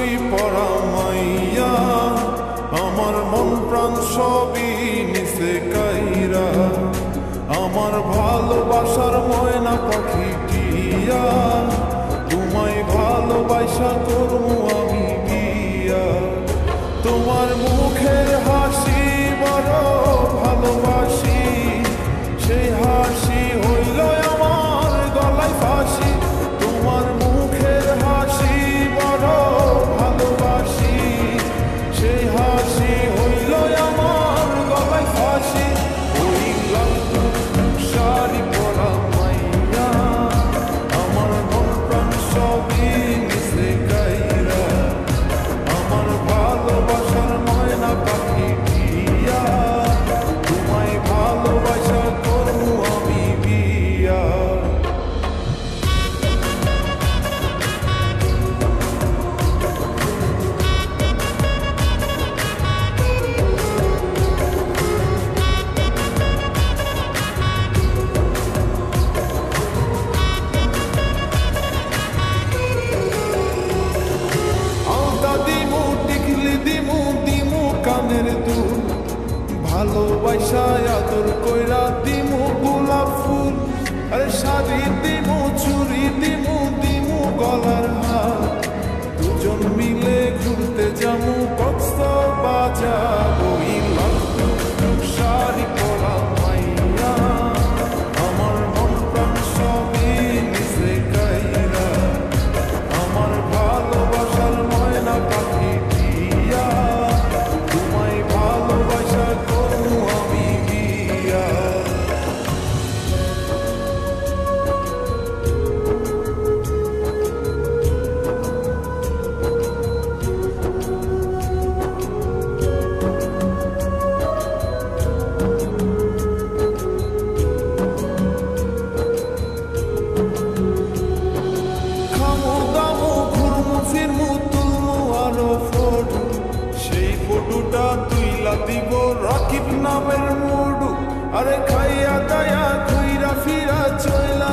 শাড়ি পরা মাইয়া আমার মন প্রাণ সবই নিছে কাইরা আমার ভালোবাসার ময়না পাখি টিয়া তোমায় ভালোবাসা করবো আমি বিয়া তোমার মুখের হাসি বড় ভালোবাসি সেই হাসি হইল আমার গলায় ফাঁসি তোমার মুখের হাসি বড় ভালোবাসি সেই হাসি হইল আমার গলায় ফাঁসি ওই লাল শাড়ি পরা মাইয়া আমার মন প্রাণ সবই নিছে কাইরা আমার ভালোবাসার ময়না পাখি টিয়া তোমায় ভালোবাসা করবো আমি বিয়া কানের দুল ভালোবাসা আদর কইরা দিমু গোলাপ ফুল আরে শাড়ি দিমু চুড়ি দিমু দিমু গলার হার দুজন মিলে ঘুরতে যামু কক্সবাজার ওই লাল শাড়ি পরা মাইয়া আমার মন প্রাণ সবই নিছে কাইরা আমার ভালোবাসার ময়না পাখি টিয়া ভালোবাসা করবো আমি বিয়া খামো দামো ঘুরমু ফিরমু তুলমু আরো ফটো সেই ফটোটা তুইলা দিব রাকিব নামের মুডু আরে খাইয়া দায়া ঘুইরা ফিরা চইলা